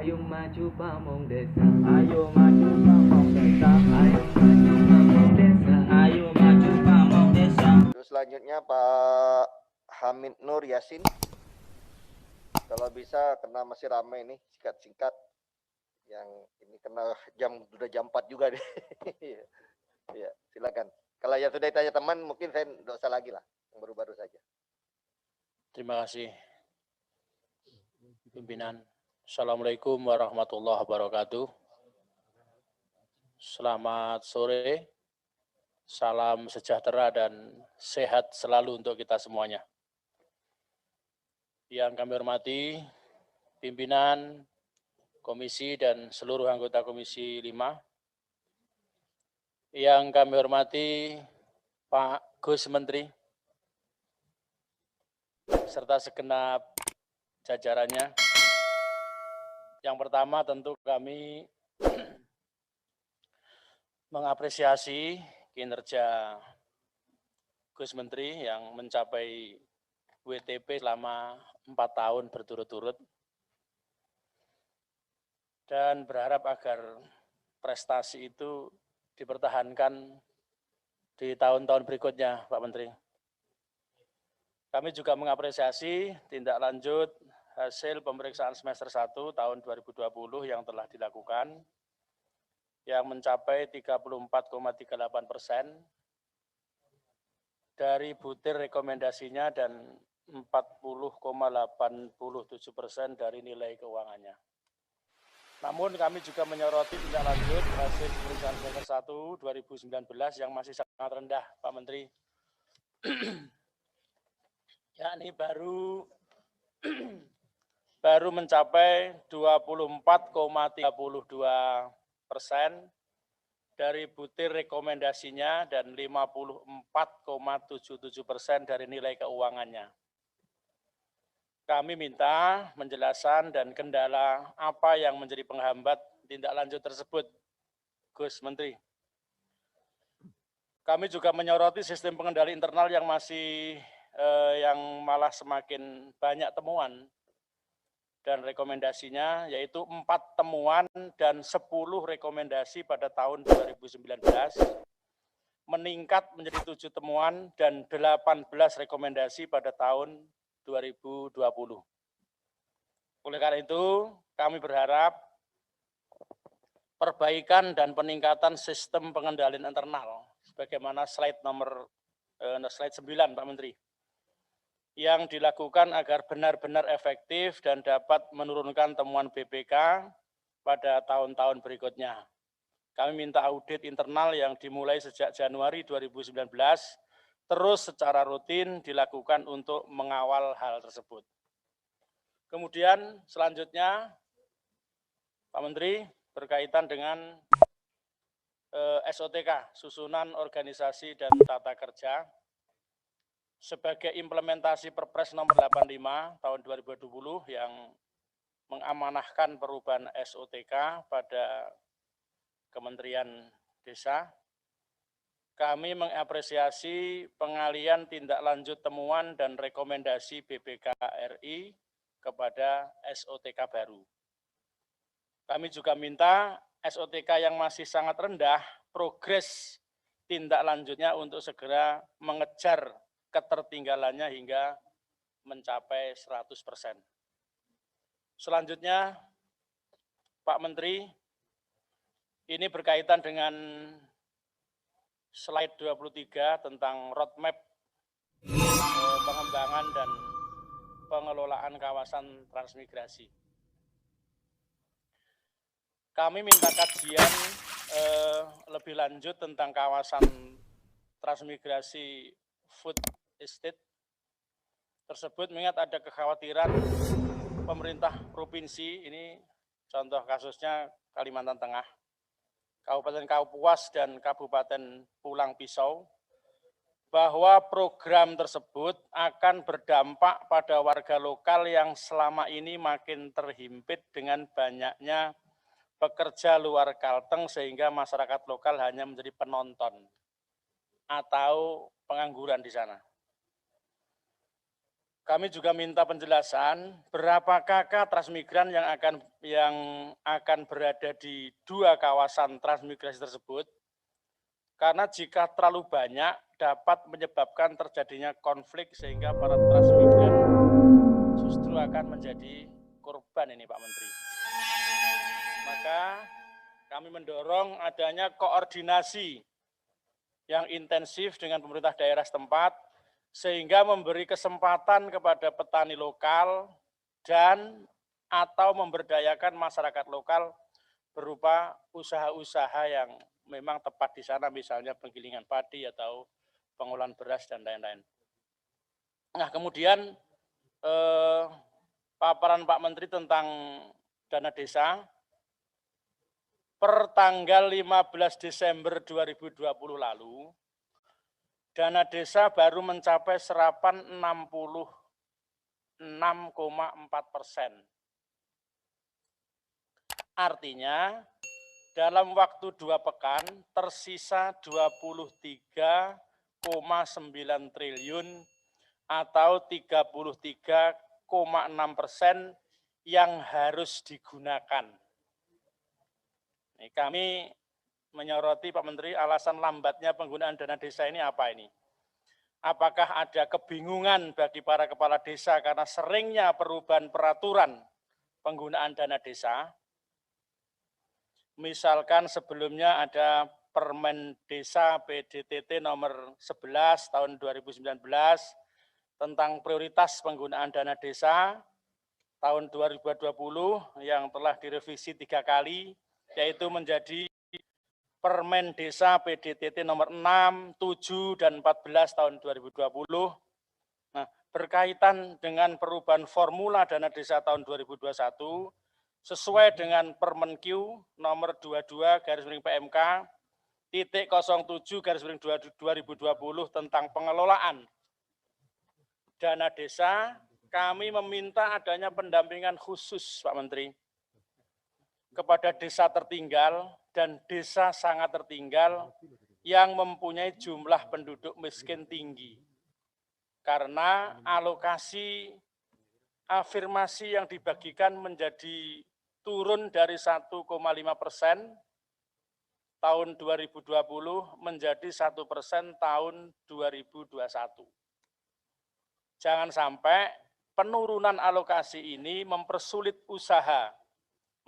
Ayo maju pamong desa, ayo maju pamong desa, ayo maju pamong desa, ayo maju pamong desa. Terus selanjutnya Pak Hamid Nur Yasin. Kalau bisa kena masih ramai nih, singkat-singkat. Yang ini kena udah jam 4 juga deh. Ya, silakan. Kalau yang sudah ditanya teman, mungkin saya tidak usah lagi lah, yang baru-baru saja. Terima kasih, pimpinan. Assalamualaikum warahmatullahi wabarakatuh. Selamat sore, salam sejahtera dan sehat selalu untuk kita semuanya. Yang kami hormati, pimpinan komisi dan seluruh anggota Komisi 5. Yang kami hormati Pak Gus Menteri, serta segenap jajarannya. Yang pertama tentu kami mengapresiasi kinerja Gus Menteri yang mencapai WTP selama 4 tahun berturut-turut dan berharap agar prestasi itu dipertahankan di tahun-tahun berikutnya, Pak Menteri. Kami juga mengapresiasi tindak lanjut hasil pemeriksaan semester 1 tahun 2020 yang telah dilakukan, yang mencapai 34,38% dari butir rekomendasinya dan 40,87% dari nilai keuangannya. Namun kami juga menyoroti tindak lanjut hasil pemeriksaan semester 1 2019 yang masih sangat rendah, Pak Menteri. Yakni baru mencapai 24,32% dari butir rekomendasinya dan 54,77% dari nilai keuangannya. Kami minta penjelasan dan kendala apa yang menjadi penghambat tindak lanjut tersebut, Gus Menteri. Kami juga menyoroti sistem pengendali internal yang malah semakin banyak temuan dan rekomendasinya, yaitu 4 temuan dan 10 rekomendasi pada tahun 2019, meningkat menjadi 7 temuan dan 18 rekomendasi pada tahun 2020. Oleh karena itu, kami berharap perbaikan dan peningkatan sistem pengendalian internal, sebagaimana slide 9, Pak Menteri, yang dilakukan agar benar-benar efektif dan dapat menurunkan temuan BPK pada tahun-tahun berikutnya. Kami minta audit internal yang dimulai sejak Januari 2019 terus secara rutin dilakukan untuk mengawal hal tersebut. Kemudian selanjutnya, Pak Menteri, berkaitan dengan SOTK, Susunan Organisasi dan Tata Kerja, sebagai implementasi Perpres nomor 85 tahun 2020 yang mengamanahkan perubahan SOTK pada Kementerian Desa, kami mengapresiasi pengalian tindak lanjut temuan dan rekomendasi BPK RI kepada SOTK baru. Kami juga minta SOTK yang masih sangat rendah, progres tindak lanjutnya untuk segera mengejar ketertinggalannya hingga mencapai 100%. Selanjutnya, Pak Menteri, ini berkaitan dengan slide 23 tentang roadmap pengembangan dan pengelolaan kawasan transmigrasi. Kami minta kajian lebih lanjut tentang kawasan transmigrasi food estate tersebut, mengingat ada kekhawatiran pemerintah provinsi, ini contoh kasusnya Kalimantan Tengah, Kabupaten Kapuas dan Kabupaten Pulang Pisau, bahwa program tersebut akan berdampak pada warga lokal yang selama ini makin terhimpit dengan banyaknya pekerja luar Kalteng, sehingga masyarakat lokal hanya menjadi penonton atau pengangguran di sana. kami juga minta penjelasan berapa kakak transmigran yang akan berada di 2 kawasan transmigrasi tersebut, karena jika terlalu banyak dapat menyebabkan terjadinya konflik sehingga para transmigran justru akan menjadi korban ini Pak Menteri. Maka kami mendorong adanya koordinasi yang intensif dengan pemerintah daerah setempat sehingga memberi kesempatan kepada petani lokal dan atau memberdayakan masyarakat lokal berupa usaha-usaha yang memang tepat di sana, misalnya penggilingan padi atau pengolahan beras dan lain-lain. Nah, kemudian paparan Pak Menteri tentang dana desa per tanggal 15 Desember 2020 lalu, dana desa baru mencapai serapan 66,4%. Artinya, dalam waktu 2 pekan tersisa 23,9 triliun atau 33,6% yang harus digunakan. Kami menyoroti Pak Menteri, alasan lambatnya penggunaan dana desa ini apa ini? Apakah ada kebingungan bagi para kepala desa karena seringnya perubahan peraturan penggunaan dana desa? Misalkan sebelumnya ada Permen Desa PDTT nomor 11 tahun 2019 tentang prioritas penggunaan dana desa tahun 2020 yang telah direvisi 3 kali, yaitu menjadi Permen Desa PDTT nomor 6, 7, dan 14 tahun 2020. Nah, berkaitan dengan perubahan formula dana desa tahun 2021, sesuai dengan Permenq nomor 22 /PMK titik 07 /2020 tentang pengelolaan dana desa, kami meminta adanya pendampingan khusus Pak Menteri kepada desa tertinggal dan desa sangat tertinggal yang mempunyai jumlah penduduk miskin tinggi. Karena alokasi afirmasi yang dibagikan menjadi turun dari 1,5% tahun 2020 menjadi 1% tahun 2021. Jangan sampai penurunan alokasi ini mempersulit usaha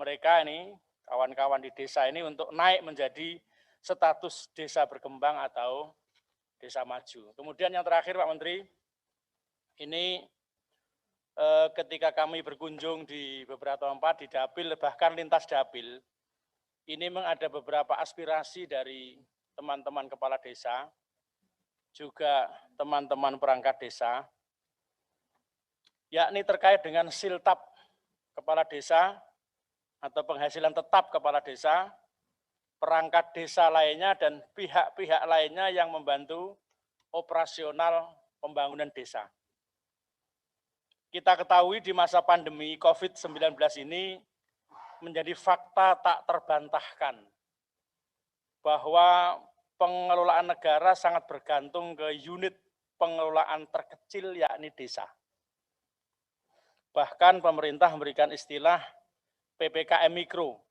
mereka ini, kawan-kawan di desa ini untuk naik menjadi status desa berkembang atau desa maju. Kemudian yang terakhir Pak Menteri, ini ketika kami berkunjung di beberapa tempat di Dapil, bahkan lintas Dapil, ini memang ada beberapa aspirasi dari teman-teman kepala desa, juga teman-teman perangkat desa, yakni terkait dengan siltap kepala desa atau penghasilan tetap kepala desa, perangkat desa lainnya, dan pihak-pihak lainnya yang membantu operasional pembangunan desa. Kita ketahui di masa pandemi COVID-19 ini menjadi fakta tak terbantahkan bahwa pengelolaan negara sangat bergantung ke unit pengelolaan terkecil yakni desa. Bahkan pemerintah memberikan istilah PPKM Mikro,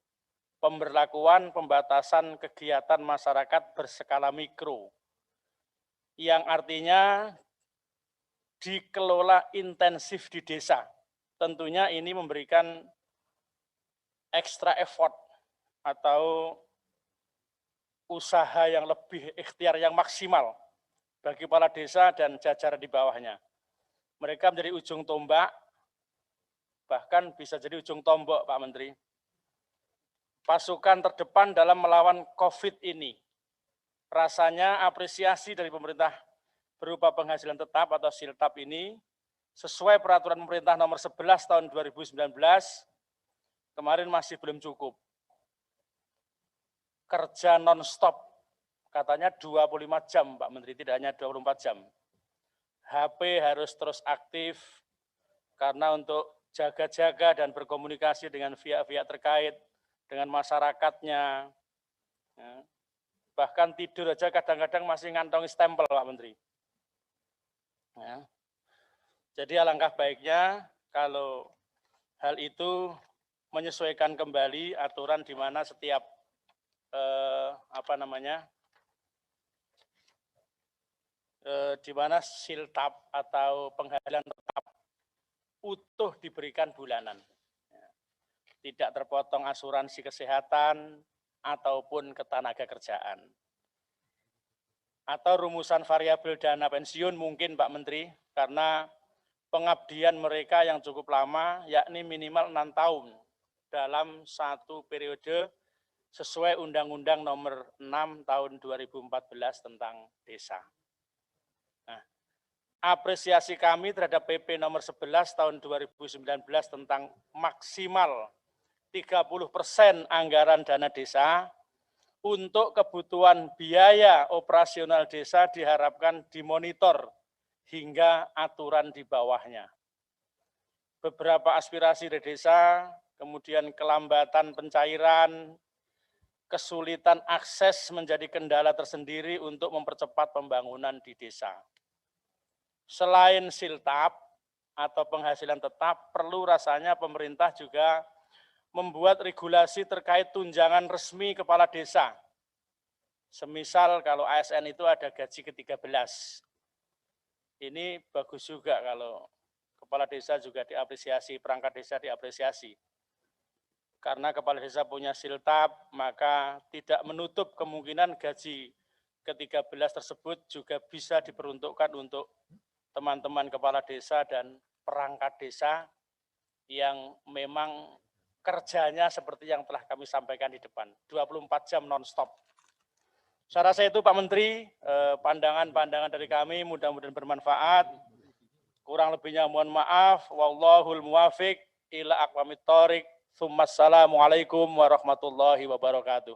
pemberlakuan pembatasan kegiatan masyarakat berskala mikro, yang artinya dikelola intensif di desa. Tentunya ini memberikan extra effort atau usaha yang lebih ikhtiar yang maksimal bagi kepala desa dan jajaran di bawahnya. Mereka menjadi ujung tombak, bahkan bisa jadi ujung tombak Pak Menteri. Pasukan terdepan dalam melawan COVID ini. Rasanya apresiasi dari pemerintah berupa penghasilan tetap atau siltap ini sesuai peraturan pemerintah nomor 11 tahun 2019 kemarin masih belum cukup. Kerja non-stop, katanya 25 jam Pak Menteri, tidak hanya 24 jam. HP harus terus aktif karena untuk jaga-jaga dan berkomunikasi dengan pihak-pihak terkait, dengan masyarakatnya. Bahkan tidur aja kadang-kadang masih ngantongi stempel Pak Menteri. Jadi alangkah baiknya kalau hal itu menyesuaikan kembali aturan di mana setiap di mana siltap atau penghasilan tetap utuh diberikan bulanan. Tidak terpotong asuransi kesehatan ataupun ketenaga kerjaan. Atau rumusan variabel dana pensiun mungkin Pak Menteri, karena pengabdian mereka yang cukup lama, yakni minimal 6 tahun dalam satu periode sesuai Undang-Undang Nomor 6 Tahun 2014 tentang desa. Nah, apresiasi kami terhadap PP Nomor 11 Tahun 2019 tentang maksimal 30% anggaran dana desa untuk kebutuhan biaya operasional desa diharapkan dimonitor hingga aturan di bawahnya. Beberapa aspirasi dari desa, kemudian kelambatan pencairan, kesulitan akses menjadi kendala tersendiri untuk mempercepat pembangunan di desa. Selain siltap atau penghasilan tetap, perlu rasanya pemerintah juga membuat regulasi terkait tunjangan resmi kepala desa. Semisal kalau ASN itu ada gaji ke-13. Ini bagus juga kalau kepala desa juga diapresiasi, perangkat desa diapresiasi. Karena kepala desa punya siltap, maka tidak menutup kemungkinan gaji ke-13 tersebut juga bisa diperuntukkan untuk teman-teman kepala desa dan perangkat desa yang memang kerjanya seperti yang telah kami sampaikan di depan, 24 jam non-stop. Saya rasa itu Pak Menteri, pandangan-pandangan dari kami mudah-mudahan bermanfaat. Kurang lebihnya mohon maaf. Wallahul muwafiq ila aqwamit thoriq. Assalamualaikum warahmatullahi wabarakatuh.